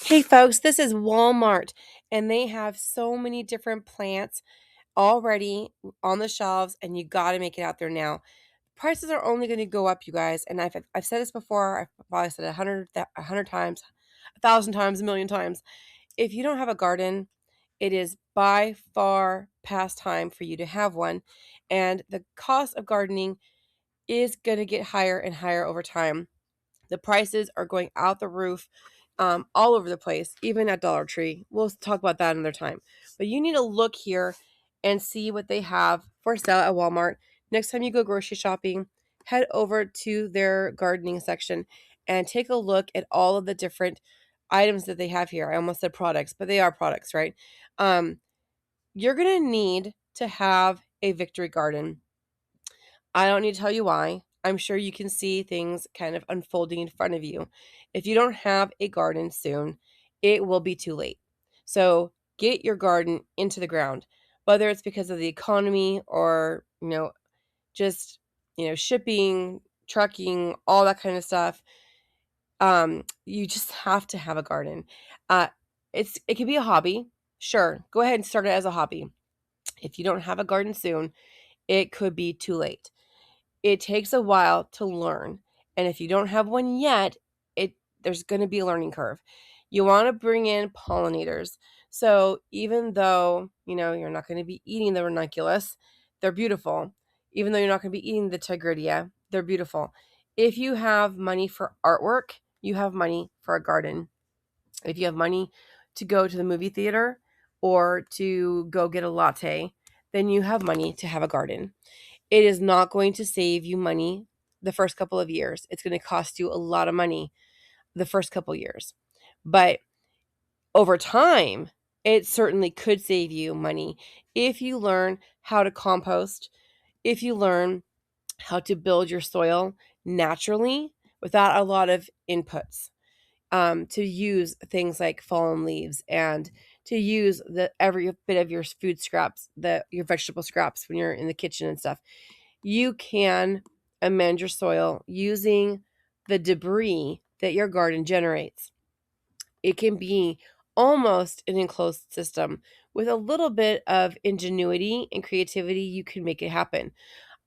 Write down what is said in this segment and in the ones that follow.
Hey folks, this is Walmart, and they have so many different plants already on the shelves, and you got to make it out there now. Prices are only going to go up, you guys, and I've said this before. I've probably said it a hundred times, 1,000 times, a million times. If you don't have a garden, it is by far past time for you to have one, and the cost of gardening is going to get higher and higher over time. The prices are going out the roof, all over the place, even at Dollar Tree. We'll talk about that another time. But you need to look here and see what they have for sale at Walmart. Next time you go grocery shopping, head over to their gardening section and take a look at all of the different items that they have here. I almost said products, but they are products, right? Um, you're going to need to have a victory garden. I don't need to tell you why. I'm sure you can see things kind of unfolding in front of you. If you don't have a garden soon, it will be too late. So get your garden into the ground, whether it's because of the economy or, just, shipping, trucking, all that kind of stuff. You just have to have a garden. Uh, it can be a hobby. Sure, go ahead and start it as a hobby. If you don't have a garden soon, it could be too late. It takes a while to learn, and if you don't have one yet, it there's going to be a learning curve. You want to bring in pollinators. So even though, you're not going to be eating the ranunculus, they're beautiful. Even though you're not going to be eating the tigridia, they're beautiful. If you have money for artwork, you have money for a garden. If you have money to go to the movie theater or to go get a latte, then you have money to have a garden. It is not going to save you money the first couple of years. It's going to cost you a lot of money the first couple of years. But over time, it certainly could save you money if you learn how to compost, if you learn how to build your soil naturally without a lot of inputs. To use things like fallen leaves and to use every bit of your food scraps, your vegetable scraps when you're in the kitchen and stuff. You can amend your soil using the debris that your garden generates. It can be almost an enclosed system. With a little bit of ingenuity and creativity, you can make it happen.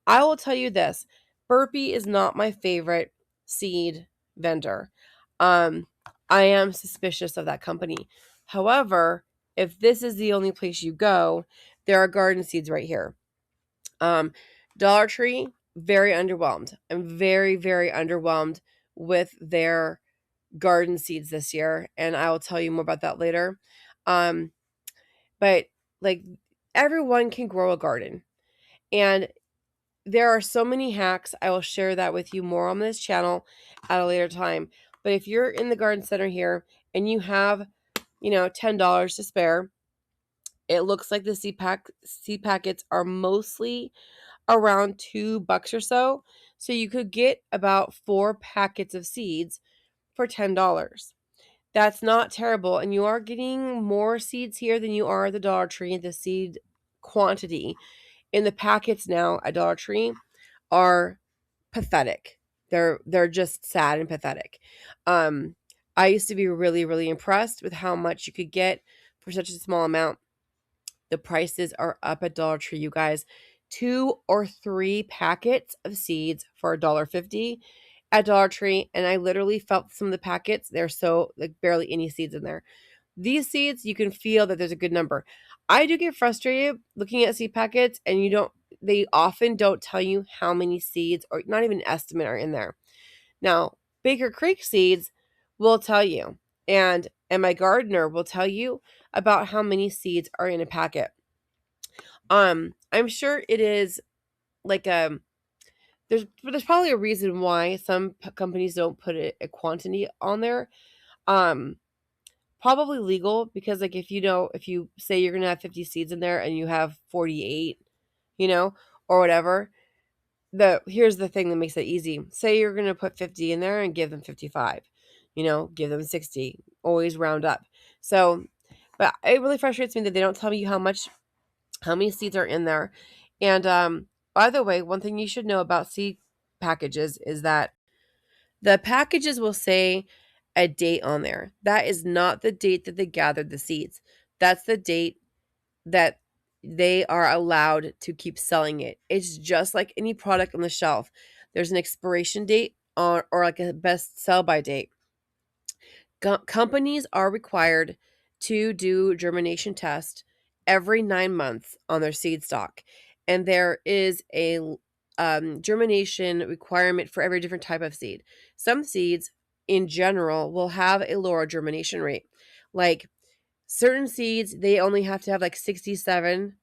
I will tell you this, Burpee is not my favorite seed vendor. Um, I am suspicious of that company. However, if this is the only place you go, there are garden seeds right here. Um, Dollar Tree, very underwhelmed. I'm very, very underwhelmed with their garden seeds this year, and I will tell you more about that later. Um, but like everyone can grow a garden, and there are so many hacks. I will share that with you more on this channel at a later time. But if you're in the garden center here and you have, $10 to spare, it looks like the seed packets are mostly around $2 or so. So you could get about 4 packets of seeds for $10. That's not terrible. And you are getting more seeds here than you are at the Dollar Tree. The seed quantity in the packets now at Dollar Tree are pathetic. They're just sad and pathetic. Um, I used to be really, really impressed with how much you could get for such a small amount. The prices are up at Dollar Tree, you guys. 2 or 3 packets of seeds for $1.50 at Dollar Tree, and I literally felt some of the packets, they're so like barely any seeds in there. These seeds, you can feel that there's a good number. I do get frustrated looking at seed packets, and they often don't tell you how many seeds or not even an estimate are in there. Now, Baker Creek seeds will tell you, and my gardener will tell you about how many seeds are in a packet. I'm sure it is like there's probably a reason why some companies don't put a quantity on there. Um, Probably legal because like if you say you're gonna have 50 seeds in there and you have 48, or whatever. Here's the thing that makes it easy. Say you're gonna put 50 in there and give them 55, give them 60. Always round up. So, but it really frustrates me that they don't tell you how many seeds are in there. And by the way, one thing you should know about seed packages is that the packages will say a date on there. That is not the date that they gathered the seeds. That's the date that they are allowed to keep selling it. It's just like any product on the shelf. There's an expiration date or like a best sell by date. Companies are required to do germination tests every 9 months on their seed stock. And there is a germination requirement for every different type of seed. Some seeds in general will have a lower germination rate. Like certain seeds, they only have to have like 67,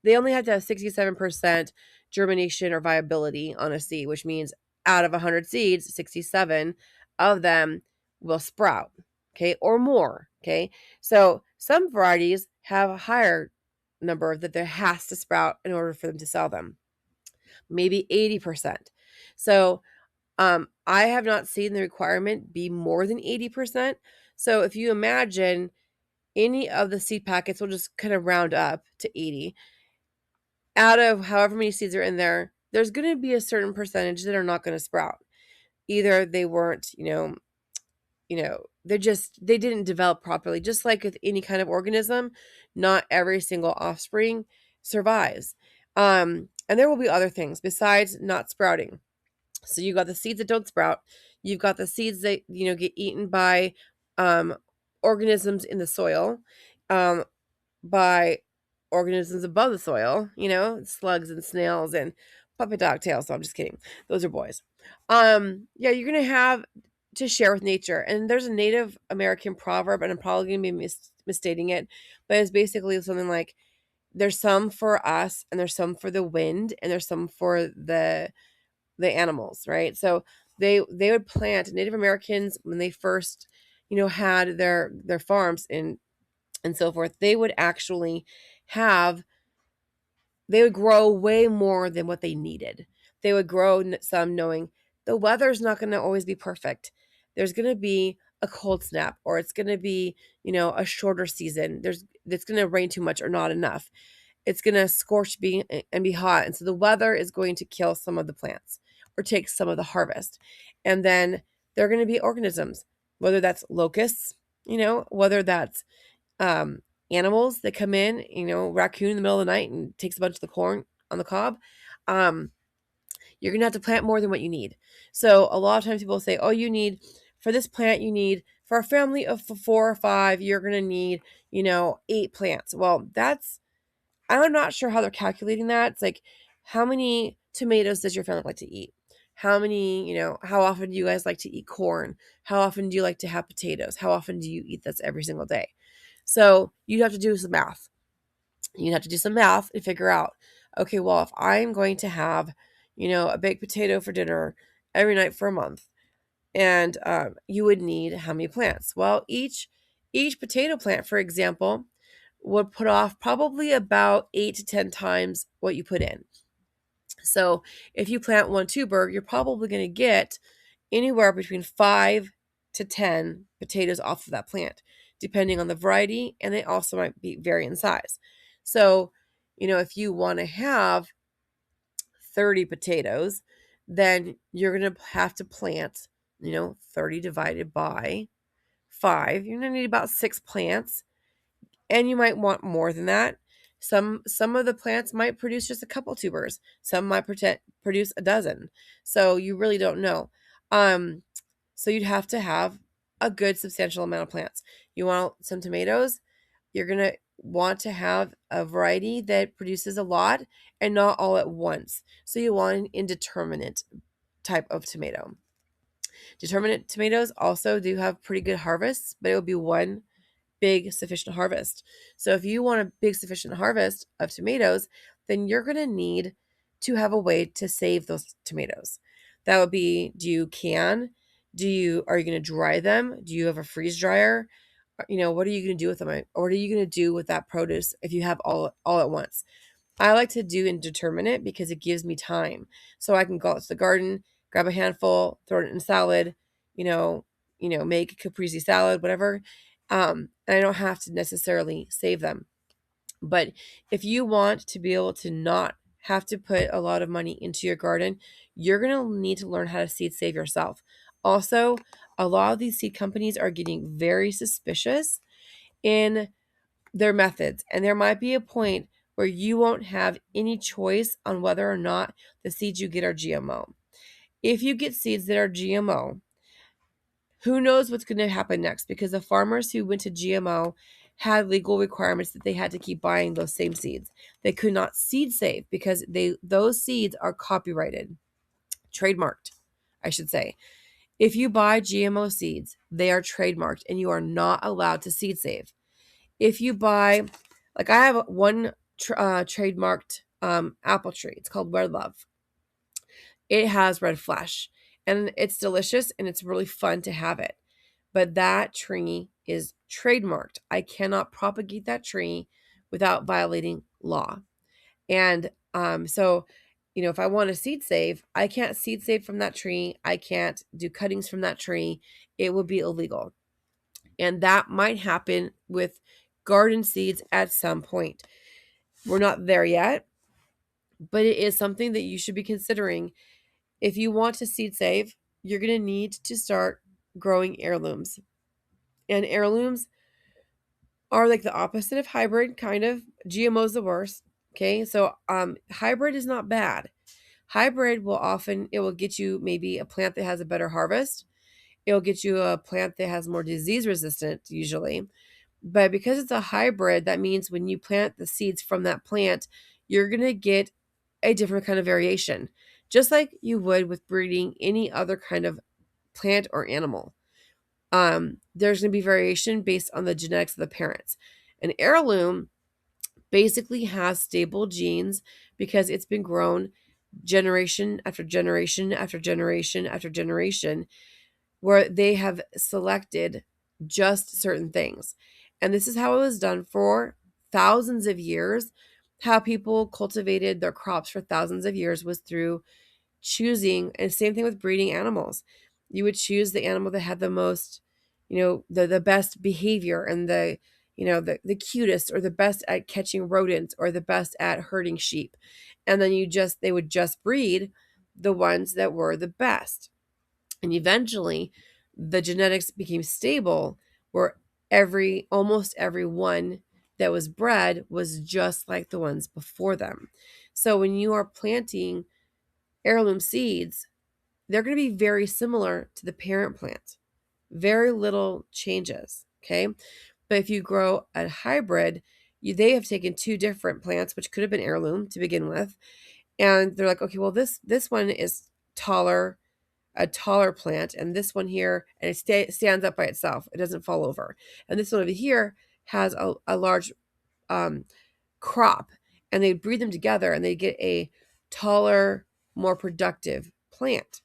they only have to have 67% germination or viability on a seed, which means out of 100 seeds, 67 of them will sprout, okay, or more, okay? So some varieties have a higher number that there has to sprout in order for them to sell them, maybe 80%. So I have not seen the requirement be more than 80%. So if you imagine any of the seed packets, we'll just kind of round up to 80. Out of however many seeds are in there, there's going to be a certain percentage that are not going to sprout. Either they weren't, they didn't develop properly. Just like with any kind of organism, not every single offspring survives. And there will be other things besides not sprouting. So you got the seeds that don't sprout. You've got the seeds that, get eaten by organisms in the soil, by organisms above the soil, slugs and snails and puppet dog tails. So I'm just kidding. Those are boys. Yeah, you're going to have to share with nature. And there's a Native American proverb, and I'm probably going to be misstating it, but it's basically something like, there's some for us, and there's some for the wind, and there's some for the animals, right? So they would plant, Native Americans, when they first, had their farms and so forth, they would actually they would grow way more than what they needed. They would grow some knowing the weather's not going to always be perfect. There's going to be a cold snap, or it's going to be, a shorter season. It's going to rain too much or not enough. It's going to scorch and be hot. And so the weather is going to kill some of the plants or take some of the harvest. And then there are going to be organisms, whether that's locusts, whether that's animals that come in, raccoon in the middle of the night and takes a bunch of the corn on the cob. You're going to have to plant more than what you need. So a lot of times people say, oh, for this plant, for a family of 4 or 5, you're going to need, 8 plants. Well, I'm not sure how they're calculating that. It's like, how many tomatoes does your family like to eat? How many, how often do you guys like to eat corn? How often do you like to have potatoes? How often do you eat this every single day? So you'd have to do some math. You'd have to do some math and figure out, okay, well, if I'm going to have, a baked potato for dinner every night for a month, and you would need how many plants? Well, each potato plant, for example, would put off probably about 8 to 10 times what you put in. So if you plant one tuber, you're probably going to get anywhere between 5 to 10 potatoes off of that plant, depending on the variety, and they also might vary in size. So, if you want to have 30 potatoes, then you're going to have to plant, 30 divided by 5. You're going to need about 6 plants, and you might want more than that. Some of the plants might produce just a couple tubers. Some might produce a dozen. So you really don't know. So you'd have to have a good substantial amount of plants. You want some tomatoes, you're going to want to have a variety that produces a lot and not all at once. So you want an indeterminate type of tomato. Determinate tomatoes also do have pretty good harvests, but it will be one big sufficient harvest. So if you want a big sufficient harvest of tomatoes, then you're going to need to have a way to save those tomatoes. That would be, are you going to dry them? Do you have a freeze dryer? What are you going to do with them? Or what are you going to do with that produce if you have all at once? I like to do indeterminate because it gives me time. So I can go out to the garden, grab a handful, throw it in salad, make a caprese salad, whatever. And I don't have to necessarily save them. But if you want to be able to not have to put a lot of money into your garden, you're going to need to learn how to seed save yourself. Also, a lot of these seed companies are getting very suspicious in their methods. And there might be a point where you won't have any choice on whether or not the seeds you get are GMO. If you get seeds that are GMO, who knows what's going to happen next, because the farmers who went to GMO had legal requirements that they had to keep buying those same seeds. They could not seed save because those seeds are copyrighted, trademarked, I should say. If you buy GMO seeds, they are trademarked and you are not allowed to seed save. If you buy, like I have one trademarked apple tree, it's called Red Love. It has red flesh and it's delicious and it's really fun to have it. But that tree is trademarked. I cannot propagate that tree without violating law. And so, if I want to seed save, I can't seed save from that tree. I can't do cuttings from that tree. It would be illegal. And that might happen with garden seeds at some point. We're not there yet, but it is something that you should be considering. If you want to seed save, you're going to need to start growing heirlooms. And heirlooms are like the opposite of hybrid, kind of. GMO is the worst. Okay, so hybrid is not bad. Hybrid it will get you maybe a plant that has a better harvest. It'll get you a plant that has more disease resistant usually. But because it's a hybrid, that means when you plant the seeds from that plant, you're going to get a different kind of variation, just like you would with breeding any other kind of plant or animal. There's going to be variation based on the genetics of the parents. An heirloom basically has stable genes because it's been grown generation after generation after generation after generation, where they have selected just certain things. And this is how it was done for thousands of years. How people cultivated their crops for thousands of years was through choosing, and same thing with breeding animals. You would choose the animal that had the most, the best behavior and the cutest or the best at catching rodents or the best at herding sheep. And then they would just breed the ones that were the best. And eventually the genetics became stable where almost every one that was bred was just like the ones before them. So when you are planting heirloom seeds, they're going to be very similar to the parent plant. Very little changes, okay? But if you grow a hybrid, they have taken two different plants, which could have been heirloom to begin with, and they're like, okay, well, this one is a taller plant, and this one here, and it stands up by itself. It doesn't fall over. And this one over here has a large crop, and they breed them together, and they get a taller, more productive plant.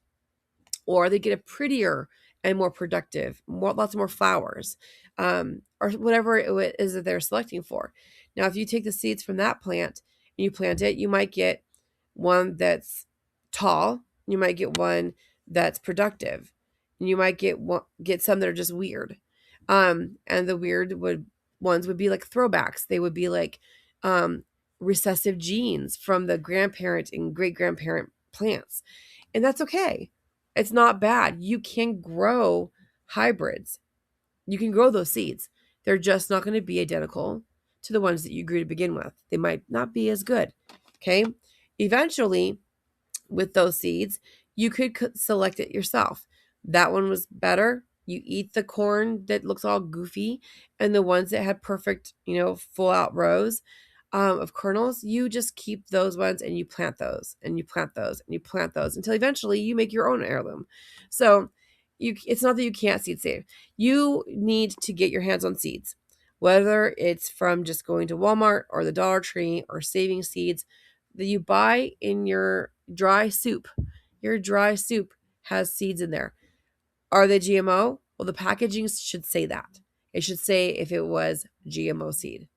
Or they get a prettier and more productive, lots more flowers, or whatever it is that they're selecting for. Now, if you take the seeds from that plant and you plant it, you might get one that's tall. You might get one that's productive. And you might get some that are just weird. And the weird ones would be like throwbacks. They would be like recessive genes from the grandparent and great grandparent plants. And that's okay. It's not bad. You can grow hybrids. You can grow those seeds. They're just not going to be identical to the ones that you grew to begin with. They might not be as good. Okay. Eventually, with those seeds, you could select it yourself. That one was better. You eat the corn that looks all goofy, and the ones that had perfect, full out rows of kernels, you just keep those ones and you plant those and you plant those and you plant those until eventually you make your own heirloom. So it's not that you can't seed save. You need to get your hands on seeds, whether it's from just going to Walmart or the Dollar Tree or saving seeds that you buy in your dry soup. Your dry soup has seeds in there. Are they GMO? Well, the packaging should say that. It should say if it was GMO seed.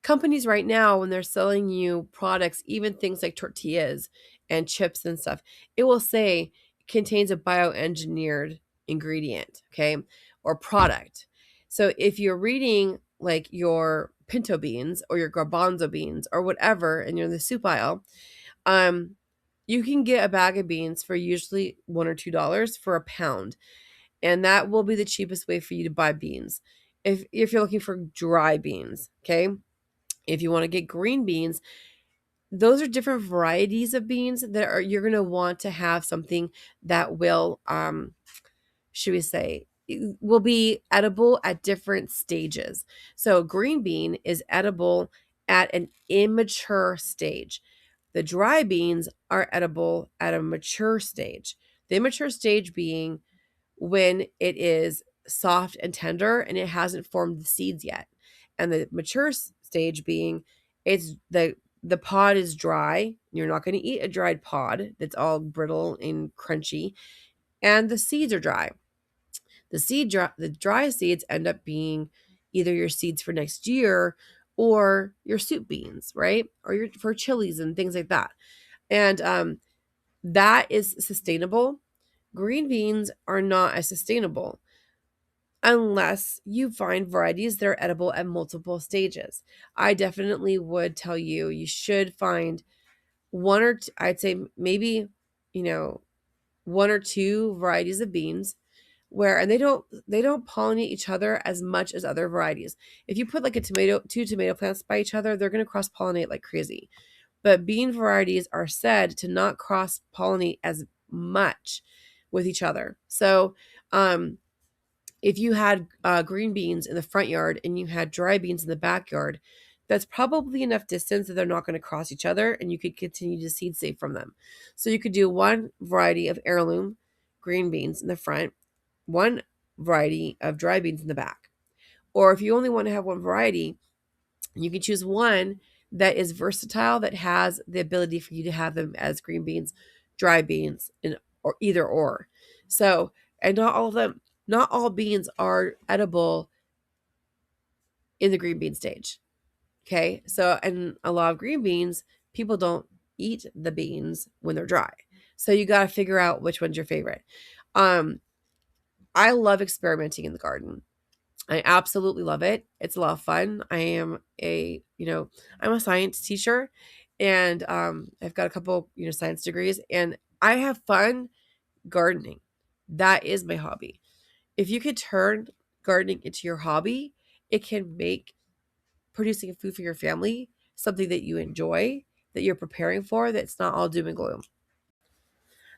Companies right now, when they're selling you products, even things like tortillas and chips and stuff, it will say contains a bioengineered ingredient, okay, or product. So if you're reading like your pinto beans or your garbanzo beans or whatever, and you're in the soup aisle, you can get a bag of beans for usually $1 or $2 for a pound. And that will be the cheapest way for you to buy beans. If you're looking for dry beans, okay? If you want to get green beans, those are different varieties of beans that are you're going to want to have something that will should we say will be edible at different stages. So green bean is edible at an immature stage. The dry beans are edible at a mature stage. The immature stage being when it is soft and tender and it hasn't formed the seeds yet. And the mature stage being it's the pod is dry. You're not going to eat a dried pod that's all brittle and crunchy, and the seeds are dry. The dry seeds end up being either your seeds for next year or your soup beans, right? Or your for chilies and things like that. And that is sustainable. Green beans are not as sustainable unless you find varieties that are edible at multiple stages. I definitely would tell you you should find one or two, I'd say maybe, you know, one or two varieties of beans where and they don't pollinate each other as much as other varieties. If you put like two tomato plants by each other, they're going to cross pollinate like crazy. But bean varieties are said to not cross pollinate as much with each other. So, if you had green beans in the front yard and you had dry beans in the backyard, that's probably enough distance that they're not going to cross each other and you could continue to seed save from them. So you could do one variety of heirloom green beans in the front, one variety of dry beans in the back. Or if you only want to have one variety, you can choose one that is versatile, that has the ability for you to have them as green beans, dry beans, and or either or. So, and not all beans are edible in the green bean stage. Okay. So, and a lot of green beans, people don't eat the beans when they're dry. So you got to figure out which one's your favorite. Um, I love experimenting in the garden. I absolutely love it. It's a lot of fun. I'm a science teacher and I've got a couple, science degrees and I have fun gardening. That is my hobby. If you could turn gardening into your hobby, it can make producing food for your family something that you enjoy, that you're preparing for, that's not all doom and gloom.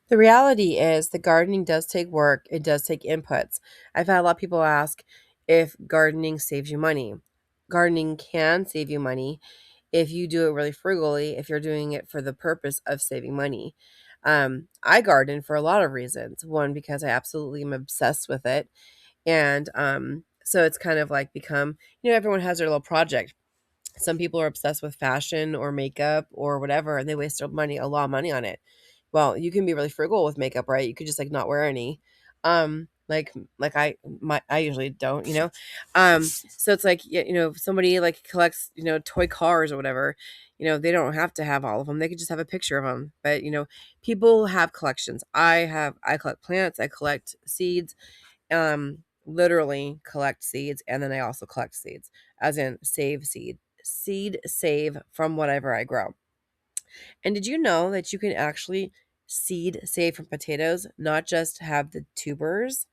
The reality is the gardening does take work. It does take inputs. I've had a lot of people ask if gardening saves you money. Gardening can save you money if you do it really frugally, if you're doing it for the purpose of saving money. I garden for a lot of reasons. One, because I absolutely am obsessed with it. And so it's kind of like become, everyone has their little project. Some people are obsessed with fashion or makeup or whatever, and they waste a lot of money on it. Well, you can be really frugal with makeup, right? You could just like not wear any. Like I usually don't, So it's like, if somebody like collects, toy cars or whatever, they don't have to have all of them. They could just have a picture of them. But, people have collections. I collect plants, I collect seeds, literally collect seeds, and then I also collect seeds, as in seed save from whatever I grow. And did you know that you can actually seed save from potatoes, not just have the tubers,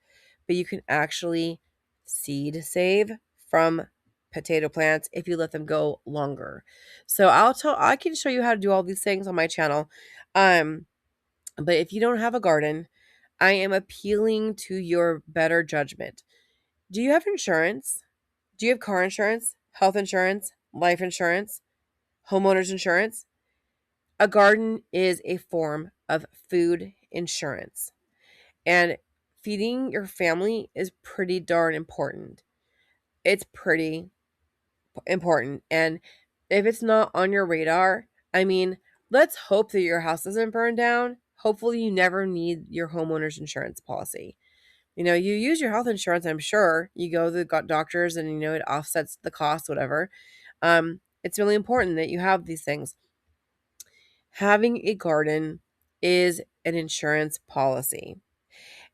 but you can actually seed save from potato plants if you let them go longer. So I can show you how to do all these things on my channel. But if you don't have a garden, I am appealing to your better judgment. Do you have insurance? Do you have car insurance, health insurance, life insurance, homeowners insurance? A garden is a form of food insurance. And feeding your family is pretty darn important. It's pretty important. And if it's not on your radar, I mean, let's hope that your house doesn't burn down. Hopefully, you never need your homeowner's insurance policy. You use your health insurance, I'm sure. You go to the doctors and, it offsets the cost, whatever. It's really important that you have these things. Having a garden is an insurance policy.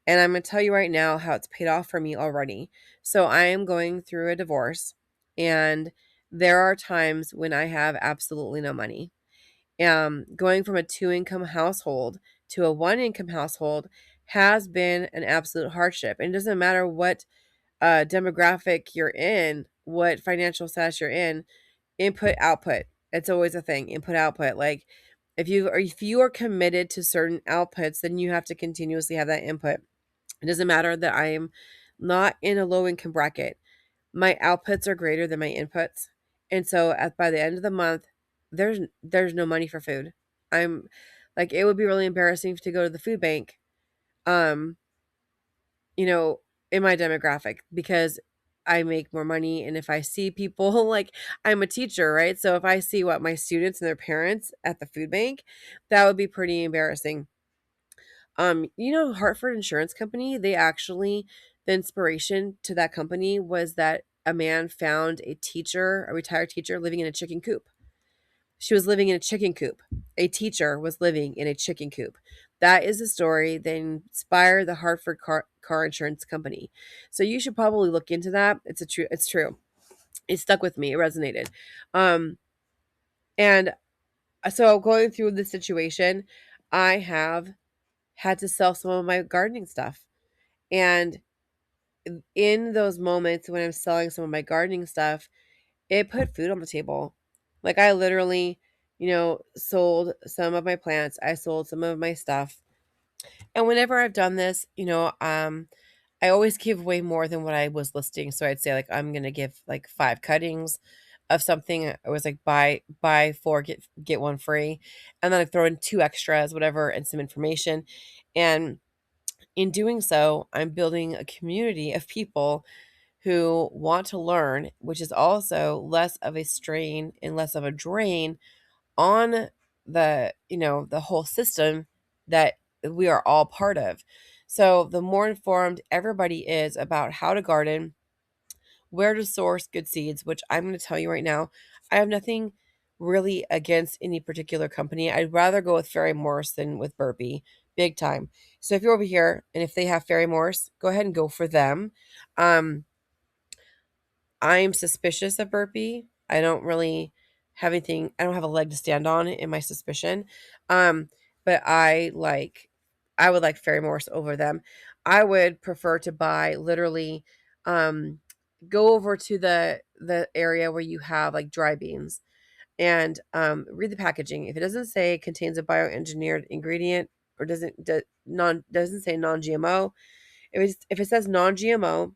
And I'm going to tell you right now how it's paid off for me already. So I am going through a divorce, and there are times when I have absolutely no money. Going from a 2-income household to a 1-income household has been an absolute hardship. And it doesn't matter what demographic you're in, what financial status you're in, input output. It's always a thing. Input output. Like if you are committed to certain outputs, then you have to continuously have that input. It doesn't matter that I am not in a low income bracket. My outputs are greater than my inputs. And so by the end of the month, there's no money for food. I'm like, it would be really embarrassing to go to the food bank, um, you know, in my demographic, because I make more money. And if I see people like, I'm a teacher, right? So if I see what my students and their parents at the food bank, that would be pretty embarrassing. Hartford Insurance Company, they actually, the inspiration to that company was that a man found a retired teacher living in a chicken coop. She was living in a chicken coop. A teacher was living in a chicken coop. That is the story that inspired the Hartford car Insurance Company. So you should probably look into that. It's true. It stuck with me. It resonated. Um, and so going through this situation, I have had to sell some of my gardening stuff. And in those moments when I'm selling some of my gardening stuff, it put food on the table. Like I literally, sold some of my plants. I sold some of my stuff. And whenever I've done this, I always give away more than what I was listing. So I'd say like I'm gonna give like 5 cuttings of something. I was like buy 4, get one free. And then I throw in 2 extras, whatever, and some information. And in doing so, I'm building a community of people who want to learn, which is also less of a strain and less of a drain on the whole system that we are all part of. So the more informed everybody is about how to garden, where to source good seeds, which I'm going to tell you right now, I have nothing really against any particular company. I'd rather go with Fairy Morse than with Burpee, big time. So if you're over here and if they have Fairy Morse, go ahead and go for them. Um, I'm suspicious of Burpee. I don't really have anything. I don't have a leg to stand on in my suspicion. Um, but I would like Fairy Morse over them. I would prefer to buy literally, um, go over to the area where you have like dry beans and read the packaging. If it doesn't say contains a bioengineered ingredient or doesn't say non-GMO, if it says non-GMO,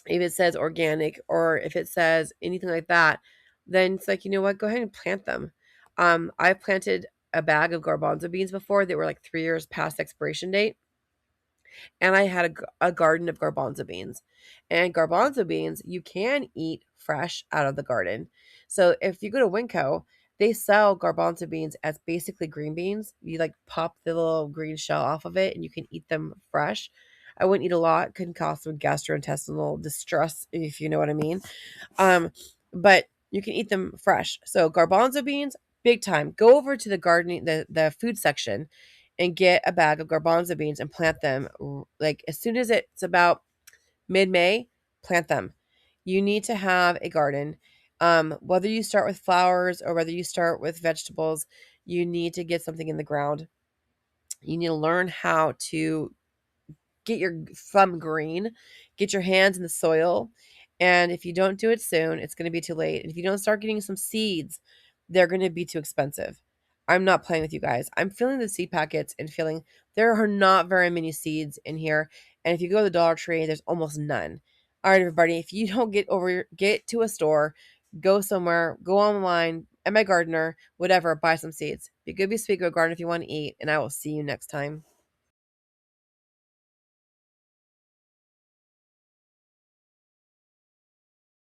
if it says organic, or if it says anything like that, then it's like, you know what, go ahead and plant them. I've planted a bag of garbanzo beans before that were like 3 years past expiration date, and I had a garden of garbanzo beans. And garbanzo beans you can eat fresh out of the garden. So if you go to Winco, they sell garbanzo beans as basically green beans. You like pop the little green shell off of it and you can eat them fresh. I wouldn't eat a lot, can cause some gastrointestinal distress, if you know what I mean. But you can eat them fresh. So garbanzo beans, big time. Go over to the gardening, the food section, and get a bag of garbanzo beans and plant them. Like as soon as it's about mid-May, plant them. You need to have a garden. Whether you start with flowers or whether you start with vegetables, you need to get something in the ground. You need to learn how to get your thumb green, get your hands in the soil. And if you don't do it soon, it's going to be too late. And if you don't start getting some seeds, they're going to be too expensive. I'm not playing with you guys. I'm feeling the seed packets and feeling there are not very many seeds in here. And if you go to the Dollar Tree, there's almost none. All right, everybody, if you don't get to a store, go somewhere, go online, at my gardener, whatever, buy some seeds. Be good, be sweet, go garden if you want to eat, and I will see you next time.